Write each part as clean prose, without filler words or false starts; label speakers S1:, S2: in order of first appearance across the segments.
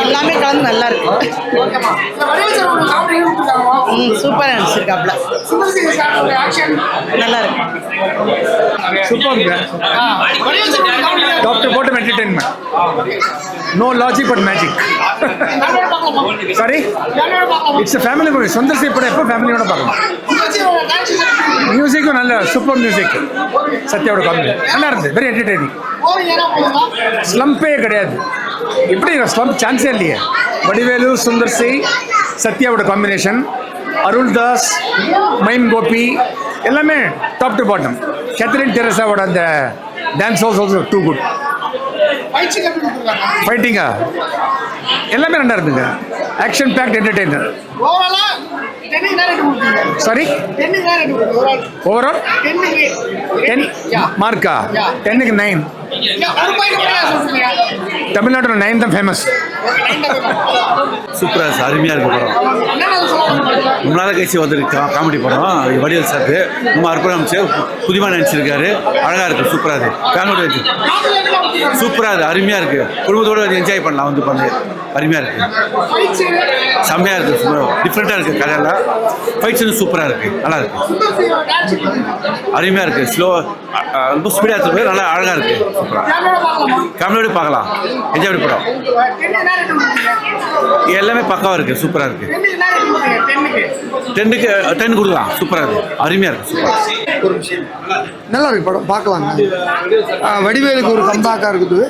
S1: எல்லாமே கலந்து நல்லா இருக்கு. சூப்பராக நடிச்சிருக்காப்ல. நல்லா இருக்கு.
S2: Super. Doctor bottom entertainment. No logic but magic. Sorry, it's a family movie. Sundar C படம் எப்போ ஃபேமிலியோட பார்க்கலாம். மியூசிக்கும் நல்ல சூப்பர் மியூசிக். சத்யாவோட காமெடி நல்லா இருந்தது. Very entertaining. ஸ்லம்பே கிடையாது. எப்படி ஸ்லம்ப் சான்ஸே இல்லையே. வடிவேலு, சுந்தர் சி, சத்யாவோட காம்பினேஷன், அருள் தாஸ், மைம் கோபி எல்லாமே டாப் டு பாட்டம். கேத்ரின் டெரஸாவோட அந்த டான்ஸ் ஆல்சோ டூ குட். ஃபைட்டிங்கா எல்லாமே நல்லா இருந்துங்க. Action fact entertainer. Sorry, overall 10 மார்க்கா? 10க்கு 9. தமிழ்நாட்டோட 9 தான் ஃபேமஸ்.
S3: சூப்பராக சார், அருமையாக இருக்கு படம். ரொம்ப நாள் கழிச்சு வந்துருக்கு காமெடி படம். வடிவேல் சார் ரொம்ப அற்புதம் அமைச்சு புதுமாக நினச்சிருக்காரு. அழகாக இருக்குது, சூப்பராக இருக்குது. ஃபேமிலியோட சூப்பராக இருக்குது, அருமையாக இருக்குது. குடும்பத்தோடு வந்து என்ஜாய் பண்ணலாம். வந்து பண்ணு அருமையாக இருக்குது, செம்மையாக இருக்குது, டிஃப்ரெண்ட்டாக இருக்குது. கதையெல்லாம் ஃபைட்ஸும் சூப்பராக இருக்குது, நல்லா இருக்குது, அருமையாக இருக்குது. ரொம்ப ஸ்பீடாக இருக்குது, நல்லா அழகாக இருக்குது. ஃபேமிலியோடு பார்க்கலாம், என்ஜாய் பண்ணி படம். எல்லாமே பக்காவாக இருக்குது, சூப்பராக இருக்குது. 10க்கு 10 கொடுக்கலாம். சூப்பராக இருக்குது, அருமையாக இருக்குது, சூப்பராக
S4: நல்லா இருக்கு படம், பார்க்கலாங்க. வடிவேலுக்கு ஒரு கம்பேக்காக இருக்குது.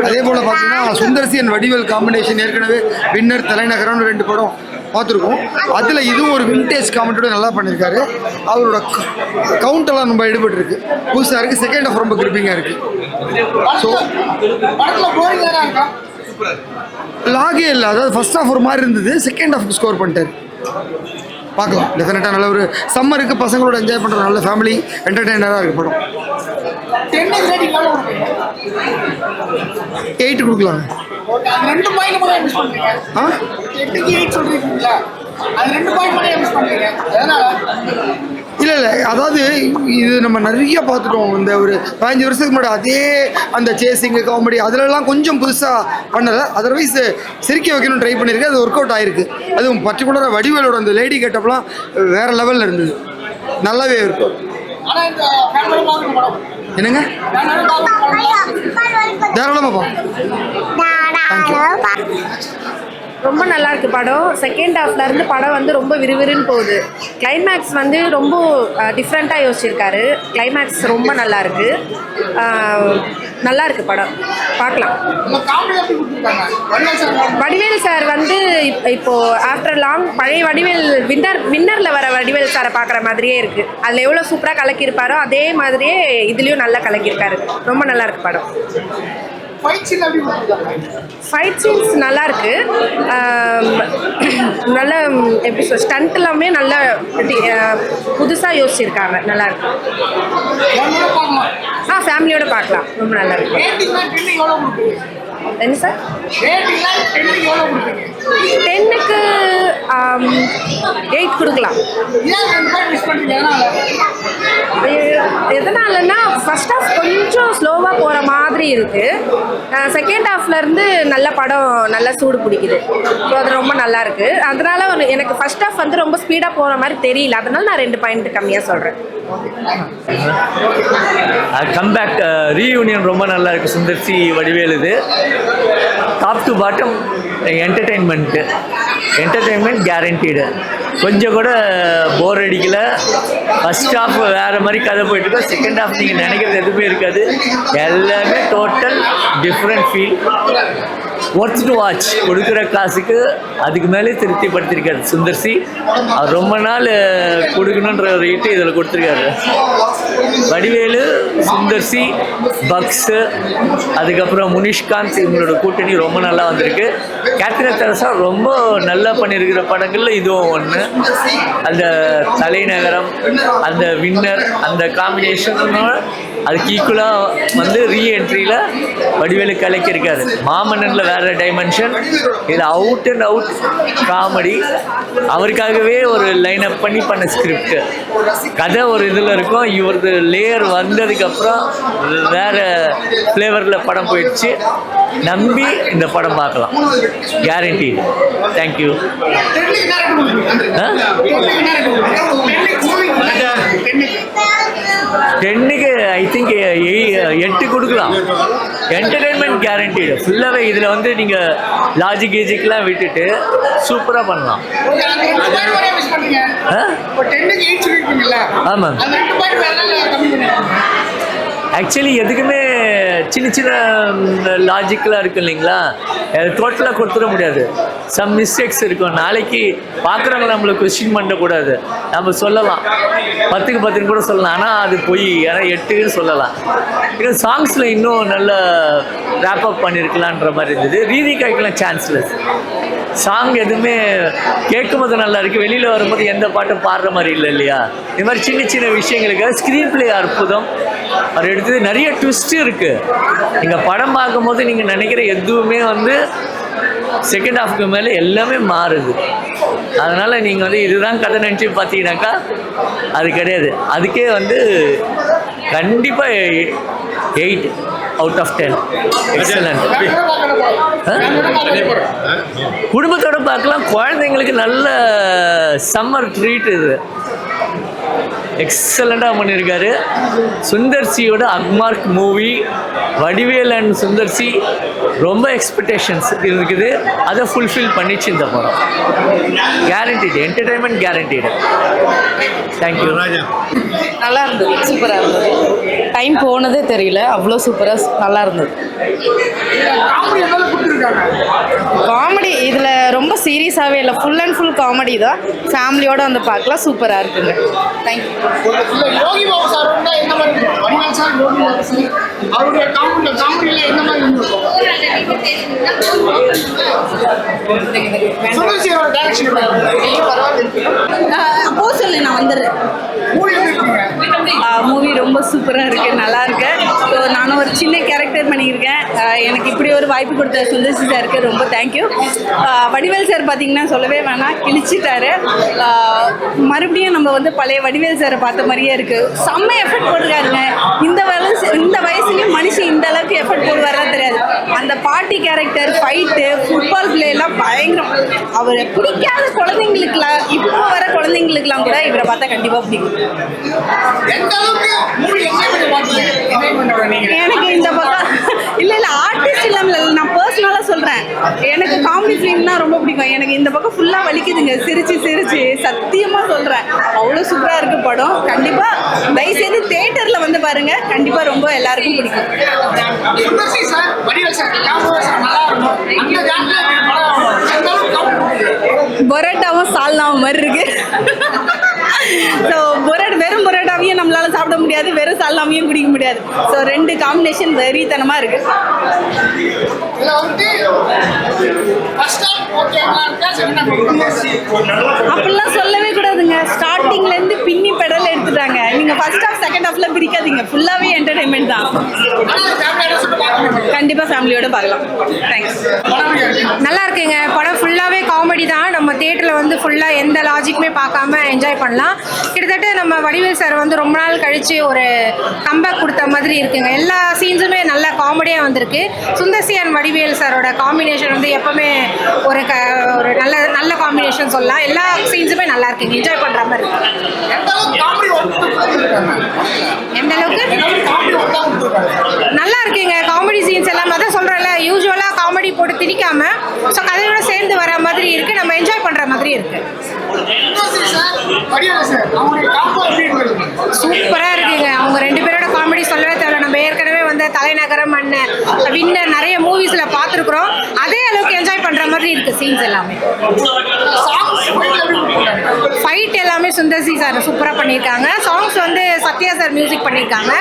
S4: அதே போல் பார்த்தீங்கன்னா சுந்தர்சி அண்ட் வடிவேல் காம்பினேஷன் ஏற்கனவே வின்னர், தலைநகரம்னு 2 படம் பார்த்துருக்கோம். அதில் இதுவும் ஒரு விண்டேஜ் காமெடியோட நல்லா பண்ணியிருக்காரு. அவரோட கவுண்டெல்லாம் ரொம்ப எடுபட்டுருக்கு, புதுசாக இருக்குது. செகண்ட் ஹாஃப் ரொம்ப கிரிப்பிங்காக இருக்குது. ஸோ லாகே இல்லை, அதாவது ஃபர்ஸ்ட் ஹாஃப் ஒரு மாதிரி இருந்தது, செகண்ட் ஹாஃப்க்கு ஸ்கோர் பண்ணிட்டார். பார்க்கலாம், டெஃபினட்டாக நல்ல ஒரு சம்மருக்கு பசங்களோட என்ஜாய் பண்ணுற நல்ல ஃபேமிலி என்டர்டெய்னராக இருக்குது படம். 8 கொடுக்கலாங்க. இல்லை இல்லை, அதாவது இது நம்ம நிறைய பார்த்துட்டோம். இந்த ஒரு 15 வருஷத்துக்கு முன்னாடி அதே அந்த சேசிங்கு காமெடி அதிலெல்லாம் கொஞ்சம் புதுசாக பண்ணலை. அதர்வைஸ் சிரிக்க வைக்கணும்னு ட்ரை பண்ணியிருக்கு, அது ஒர்க் அவுட் ஆகிருக்கு. அதுவும் பர்டிகுலராக வடிவேலோட அந்த லேடி கெட்டப்லாம் வேறு லெவலில் இருந்தது, நல்லாவே இருக்கும். என்னங்க தாராளமாக
S5: ரொம்ப நல்லா இருக்கு படம். செகண்ட் ஹாஃப்ல இருந்து படம் வந்து ரொம்ப விறுவிறுன்னு போகுது. கிளைமேக்ஸ் வந்து ரொம்ப டிஃப்ரெண்ட்டாக யோசிச்சிருக்காரு. கிளைமேக்ஸ் ரொம்ப நல்லா இருக்கு, நல்லா இருக்கு படம், பார்க்கலாம். வடிவேல் சார் வந்து இப்போ ஆஃப்டர் லாங் பழைய வடிவேல் வின்னரில் வர வடிவேல் சாரை பார்க்குற மாதிரியே இருக்கு. அதில் எவ்வளோ சூப்பராக கலக்கியிருப்பாரோ அதே மாதிரியே இதுலேயும் நல்லா கலக்கியிருக்காரு. ரொம்ப நல்லா இருக்கு படம். ஃபைட் சீன்ஸ் நல்லா இருக்கு, நல்ல எப்படி சொல் ஸ்டண்ட் எல்லாமே நல்ல புதுசாக யோசிச்சிருக்காங்க, நல்லா இருக்கு. ஃபேமிலியோட பார்க்கலாம், ரொம்ப நல்லா இருக்கு. என்ன சார் 10க்கு 8 கொடுக்கலாம். எதனாலன்னா ஃபர்ஸ்ட் ஹாஃப் கொஞ்சம் ஸ்லோவாக போகிற மாதிரி இருக்குது. செகண்ட் ஹாஃப்லேருந்து நல்ல படம் நல்லா சூடு பிடிக்குது. ஸோ அது ரொம்ப நல்லா இருக்குது. அதனால எனக்கு ஃபர்ஸ்ட் ஹாஃப் வந்து ரொம்ப ஸ்பீடாக போகிற மாதிரி தெரியல. அதனால நான் 2 பாயிண்ட் கம்மியாக சொல்கிறேன்.
S6: கம்பேக் ரீயூனியன் ரொம்ப நல்லா இருக்குது. சுந்தர் சி வடிவேல் இது top to bottom entertainment guaranteed. கொஞ்சம் கூட போர் அடிக்கல. ஃபஸ்ட் ஹாஃப் வேறு மாதிரி கதை போயிட்டுருக்கோம். செகண்ட் ஹாஃப் நீங்கள் நினைக்கிறது எதுவுமே இருக்காது. எல்லாமே total different feel. Worth to watch. கொடுக்குற காசுக்கு அதுக்கு மேலே திருப்திப்படுத்தியிருக்காரு சுந்தர் சி. அவர் ரொம்ப நாள் கொடுக்கணுன்ற ஒரு ரேட்டு இதில் கொடுத்துருக்காரு. வடிவேலு, சுந்தர் சி, பக்ஸு, அதுக்கப்புறம் முனிஷ்காந்த் இவங்களோட கூட்டணி ரொம்ப நல்லா வந்திருக்கு. கேத்ரின் டெரஸா ரொம்ப நல்லா பண்ணியிருக்கிற படங்களில் இதுவும் ஒன்று. அந்த தலைநகரம், அந்த வின்னர், அந்த காம்பினேஷனோட அதுக்கு ஈக்குவலாக வந்து ரீஎன்ட்ரியில் வடிவேலு கலக்கியிருக்காரு. மாமன்னனில் வேறு டைமென்ஷன், இது அவுட் அண்ட் அவுட் காமெடி. அவருக்காகவே ஒரு லைன் அப் பண்ண ஸ்கிரிப்ட் கதை ஒரு இதில் இருக்கும். இவரது லேயர் வந்ததுக்கப்புறம் வேறு ஃப்ளேவரில் படம் போயிடுச்சு. நம்பி இந்த படம் பார்க்கலாம், கேரண்டி. தேங்க்யூ. டென்னுக்கு ஐ திங்க் 8 கொடுக்கலாம். என்டர்டெயின்மெண்ட் கேரண்டீடு ஃபுல்லாகவே. இதில் வந்து நீங்கள் லாஜிக் கீஜிக்லாம் விட்டுட்டு சூப்பராக பண்ணலாம். ஆமாம், ஆக்சுவலி எதுக்குமே சின்ன சின்ன லாஜிக்கெலாம் இருக்குது இல்லைங்களா, டோட்டலாக கொடுத்துட முடியாது. சம் மிஸ்டேக்ஸ் இருக்கும். நாளைக்கு பார்க்குறவங்க நம்மளை கொஸ்டின் பண்ணக்கூடாது. நம்ம சொல்லலாம் 10க்கு 10 கூட சொல்லலாம், ஆனால் அது போய் ஏன்னா 8ன்னு சொல்லலாம். இன்னும் சாங்ஸில் இன்னும் நல்ல ரேப்அப் பண்ணியிருக்கலான்ற மாதிரி இருந்தது. ரீதிக்காய்க்கெலாம் சான்ஸ்லெஸ். சாங் எதுவுமே கேட்கும்போது நல்லா இருக்குது, வெளியில் வரும்போது எந்த பாட்டும் பாடுற மாதிரி இல்லை இல்லையா. இது மாதிரி சின்ன சின்ன விஷயங்களுக்கு ஸ்க்ரீன் பிளே அற்புதம். அவர் எடுத்தது நிறைய ட்விஸ்ட் இருக்குது. நீங்கள் படம் பார்க்கும்போது நீங்கள் நினைக்கிற எதுவுமே வந்து செகண்ட் ஹாஃப்க்கு மேலே எல்லாமே மாறுது. அதனால் நீங்கள் வந்து இதுதான் கதை நினச்சி பார்த்தீங்கன்னாக்கா அது கிடையாது. அதுக்கே வந்து கண்டிப்பாக 8 out of 10. எக்ஸலண்ட். குடும்பத்தோடு பார்க்கலாம். குழந்தைங்களுக்கு நல்ல சம்மர் ட்ரீட் இது. எக்ஸலண்ட்டாக பண்ணியிருக்காரு. சுந்தர்சியோட அக்மார்க் மூவி. வடிவேல் அண்ட் சுந்தர்சி ரொம்ப எக்ஸ்பெக்டேஷன்ஸ் இருக்குது, அதை ஃபுல்ஃபில் பண்ணிச்சு இந்த படம். Guaranteed, entertainment guaranteed. தேங்க்யூ.
S1: நல்லா இருந்தது, சூப்பராக இருந்தது. டைம் போனதே தெரியல, அவ்வளோ சூப்பராக நல்லா இருந்தது. காமெடி இதில் ரொம்ப சீரியஸாகவே இல்லை, ஃபுல் அண்ட் ஃபுல் காமெடி தான். ஃபேமிலியோடு வந்து பார்க்கலாம், சூப்பராக இருக்குங்க. தேங்க்யூ.
S7: யோகி பாபு சார் வந்து என்ன மாதிரி இருக்கும்? வடிவேல் சார், யோகி பாபு சார் அவருடைய காமெடியில் என்ன மாதிரி இருக்கும்? சுந்தர்சியோட டைரக்ஷன்
S1: போ சொல்லு, நான் வந்துடுறேன். மூவி ரொம்ப சூப்பராக இருக்குது, நல்லா இருக்கு. ஸோ நானும் ஒரு சின்ன கேரக்டர் பண்ணியிருக்கேன். எனக்கு இப்படி ஒரு வாய்ப்பு கொடுத்த சுந்தர்சி சாருக்கு ரொம்ப தேங்க்யூ. வடிவேல் சார் பார்த்தீங்கன்னா சொல்லவே வேணாம், கிழிச்சிட்டாரு. மறுபடியும் நம்ம வந்து பழைய வடிவேல் சாரை பார்த்த மாதிரியே இருக்குது. செம்ம எஃபர்ட் போட்டுருக்காருங்க. இந்த வயசுலேயும் மனுஷன் இந்த அளவுக்கு எஃபர்ட் போடுவாரா தெரியாது. அந்த பாட்டி கேரக்டர், ஃபைட்டு, ஃபுட்பால் பிளேலாம் பயங்கரம். அவரை பிடிக்காத குழந்தைங்களுக்குலாம், இப்போ வர குழந்தைங்களுக்குலாம் கூட இவரை பார்த்தா கண்டிப்பாக பிடிக்கும். எனக்கு இந்த பக்கம் இல்லை ஆர்டிஸ்ட் இல்லாமல் நான் பர்சனலாக சொல்கிறேன், எனக்கு காமெடி ஃபிலிம்னா ரொம்ப பிடிக்கும். எனக்கு இந்த பக்கம் ஃபுல்லாக வலிக்குதுங்க, சிரிச்சு சிரிச்சு. சத்தியமாக சொல்கிறேன், அவ்வளோ சூப்பராக இருக்குது படம். கண்டிப்பாக தயவுசெய்து தேட்டரில் வந்து பாருங்கள், கண்டிப்பாக ரொம்ப எல்லாருக்கும் பிடிக்கும். பொரோட்டாவும் சால்னாவும் மாதிரி இருக்கு. ஸோ வெறும் பொரோட்டாவையும் நம்மளால சாப்பிட முடியாது, வெறும் சால்னாவையும் குடிக்க முடியாது. ஸோ 2 காம்பினேஷன் வெறித்தனமாக இருக்கு. அப்படிலாம் சொல்லவே கூடாதுங்க. ஸ்டார்டிங்லேருந்து பின்னி பெடல் எடுத்துட்டாங்க. நீங்கள் ஃபர்ஸ்ட் ஹாஃப் செகண்ட் ஹாஃப்ல பிரிக்காதீங்க, ஃபுல்லாகவே என்டர்டைன்மெண்ட் தான். கண்டிப்பாக ஃபேமிலியோட பார்க்கலாம். தேங்க்ஸ்.
S8: நல்லா இருக்குங்க படம். ஃபுல்லாகவே காமெடி தான். நம்ம தியேட்டரில் வந்து ஃபுல்லாக எந்த லாஜிக்குமே பார்க்காம என்ஜாய் பண்ணலாம். கிட்டத்தட்ட நம்ம வடிவேல் சார் வந்து ரொம்ப நாள் கழித்து ஒரு கம்பேக் கொடுத்த மாதிரி இருக்குங்க. எல்லா சீன்ஸுமே நல்ல காமெடியாக வந்திருக்கு. சுந்தர்சி அண்ட் வடிவேல் சாரோட காம்பினேஷன் வந்து எப்போவுமே ஒரு நல்ல காம்பினேஷன் சொல்லலாம். எல்லா சீன்ஸுமே நல்லா இருக்குங்க, என்ஜாய் பண்ணுற மாதிரி இருக்கு. எந்த அளவுக்கு நல்லா இருக்குங்க காமெடி சீன்ஸ் எல்லாம். அதான் சொல்கிறேன்ல, யூஸ்வலாக காமெடி போட்டு திணிக்காம ஸோ கதையோட சேர்ந்து வர மாதிரி இருக்குது, நம்ம என்ஜாய் பண்ணுற மாதிரி இருக்குது. சூப்பராக இருக்குங்க. அவங்க 2 பேரோட காமெடி சொல்லவே தேவையில்ல. நம்ம ஏற்கனவே வந்து தலைநகரம் அண்ணன் வின்னர் நிறைய மூவிஸில் பார்த்துருக்குறோம். அதே அளவுக்கு என்ஜாய் பண்ணுற மாதிரி இருக்குது சீன்ஸ் எல்லாமே. ஃபைட் எல்லாமே சுந்தர்சி சார் சூப்பராக பண்ணியிருக்காங்க. சாங்ஸ் வந்து சத்யா சார் மியூசிக் பண்ணியிருக்காங்க.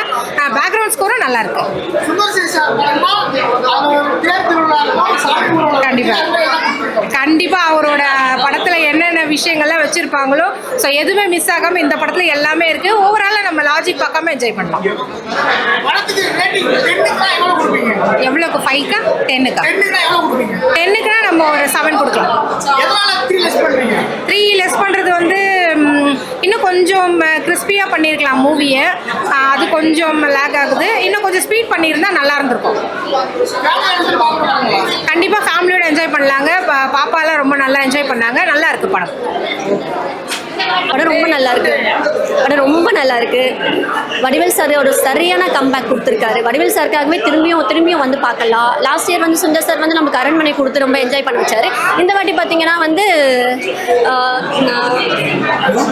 S8: பேக்ரவுண்ட் ஸ்கோரும் நல்லா இருக்கு. கண்டிப்பாக அவரோட படத்தில் என்னென்ன விஷயங்கள்லாம் வச்சுருப்பாங்களோ ஸோ எதுவுமே மிஸ் ஆகாமல் இந்த படத்தில் எல்லாமே இருக்குது. ஓவராலாக நம்ம லாஜிக் பார்க்காம என்ஜாய் பண்ணலாம்.
S7: படத்துக்கு ரேட்டிங் 10க்கு எவ்வளவு கொடுப்பீங்க?
S8: எவ்வளோக்கு 5க்கா 10க்கா?
S7: 10க்கு எவ்வளவு கொடுப்பீங்க?
S8: 10க்குனா நம்ம ஒரு 7 கொடுக்கலாம்.
S7: எதனால 3 லெஸ் பண்றீங்க?
S8: 3 லெஸ் பண்ணுறது வந்து இன்னும் கொஞ்சம் கிறிஸ்பியாக பண்ணியிருக்கலாம் மூவியை. அது கொஞ்சம் லேக் ஆகுது. இன்னும் கொஞ்சம் ஸ்பீட் பண்ணியிருந்தா நல்லா இருந்திருக்கும்.
S7: ஃபேமிலியா எடுத்து பார்க்கறாங்களா?
S8: கண்டிப்பாக ஃபேமிலியோட என்ஜாய் பண்ணலாங்க. பாப்பாலாம் ரொம்ப நல்லா என்ஜாய் பண்ணாங்க. நல்லா இருக்கு படம்.
S9: படம் ரொம்ப நல்லா இருக்கு. படம் ரொம்ப நல்லா இருக்கு. வடிவேல் சார் ஒரு சரியான கம்பேக் கொடுத்துருக்காரு. வடிவேல் சாருக்காகவே திரும்பியும் வந்து பார்க்கலாம். லாஸ்ட் இயர் வந்து சுந்தர் சார் வந்து நமக்கு அரண்மனை கொடுத்து ரொம்ப என்ஜாய் பண்ண வச்சாரு. இந்த வாட்டி பார்த்தீங்கன்னா வந்து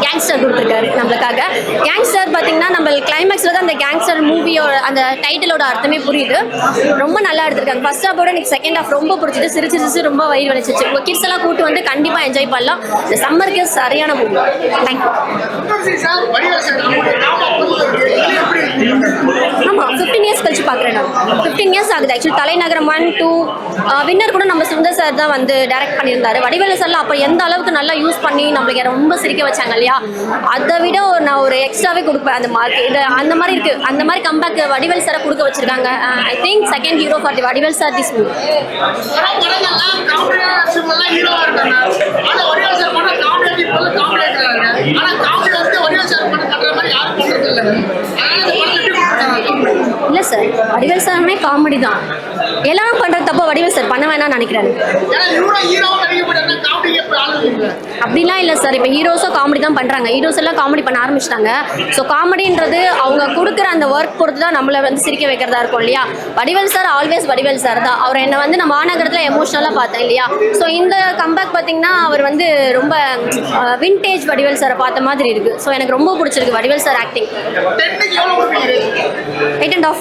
S9: கேங்ஸ்டர் கொடுத்துருக்காரு நம்மளுக்காக. கேங்ஸ்டர் பார்த்தீங்கன்னா நம்ம கிளைமேக்ஸில் தான் அந்த கேங்ஸ்டர் மூவியோட அந்த டைட்டிலோட அர்த்தமே புரியுது. ரொம்ப நல்லா எடுத்திருக்காங்க. ஃபர்ஸ்ட் ஹாஃபோட எனக்கு செகண்ட் ஹாஃப் ரொம்ப பிடிச்சிது. சிரிச்சு ரொம்ப வயிறு வலிச்சிச்சு. உங்கள் கிட்ஸ் எல்லாம் கூட்டு வந்து கண்டிப்பாக என்ஜாய் பண்ணலாம். இந்த சம்மருக்கு சரியான movie. Thank you.
S7: Sir Vadivel sir
S9: ஆமாம், 15 இயர்ஸ் கழிச்சு பார்க்குறேன் நான். 15 இயர்ஸ் ஆகுது ஆக்சுவலி. தலைநகரம் 1, 2 வின்னர் கூட நம்ம சுந்தர் சார் தான் வந்து டைரக்ட் பண்ணியிருந்தாரு. வடிவேல் சார்ல அப்போ எந்த அளவுக்கு நல்லா யூஸ் பண்ணி நம்மளுக்கு ரொம்ப சிரிக்க வச்சாங்க இல்லையா, அதை விட நான் ஒரு எக்ஸ்ட்ராவே கொடுப்பேன் அந்த மார்க். இது அந்த மாதிரி இருக்கு. அந்த மாதிரி கம்பேக் வடிவேல் சாரை கொடுக்க வச்சிருக்காங்க. I think second hero for the Vadivel sir this movie.
S7: படங்கள்லாம் காமெடியா ஹீரோவா இருக்காங்க. ஆனா வடிவேல் சார் பண்ண காமெடி இப்போல காமெடி ஆக்குறாங்க. ஆனா காமெடி வந்து வடிவேல் சார் பண்ண பண்ற மாதிரி யாரும் பண்றது இல்ல. அதனால இந்த படம் எப்படி கொடுத்தாங்க?
S9: இல்லை சார், வடிவேல் சார்மே காமெடி தான். எல்லாரும் பண்ணுறது தப்ப வடிவேல் சார் பண்ண வேணாம்னு நினைக்கிறேன்.
S7: ஏன்னா இவ்வளோ ஹீரோவா நடிக்கப்பட்டாங்க காமெடி எப்படி ஆளுங்க
S9: அப்படிலாம் இல்லை சார். இப்போ ஹீரோஸும் காமெடி தான் பண்ணுறாங்க. ஹீரோஸ் எல்லாம் காமெடி பண்ண ஆரம்பிச்சிட்டாங்க. ஸோ காமெடின்றது அவங்க கொடுக்குற அந்த ஒர்க் பொறுத்து தான் நம்மளை வந்து சிரிக்க வைக்கிறதா இருக்கும் இல்லையா. Vadivel sir always Vadivel sir தான். அவர் என்னை வந்து நான் மாநகரத்தில் எமோஷ்னலாக பார்த்தேன் இல்லையா. ஸோ இந்த கம்பேக் பார்த்தீங்கன்னா அவர் வந்து ரொம்ப வின்டேஜ் வடிவேல் சாரை பார்த்த மாதிரி இருக்குது. ஸோ எனக்கு ரொம்ப பிடிச்சிருக்கு வடிவேல் சார் ஆக்டிங்.
S7: 10க்கு எவ்வளவு கொடுப்பீங்க?
S9: 8.5.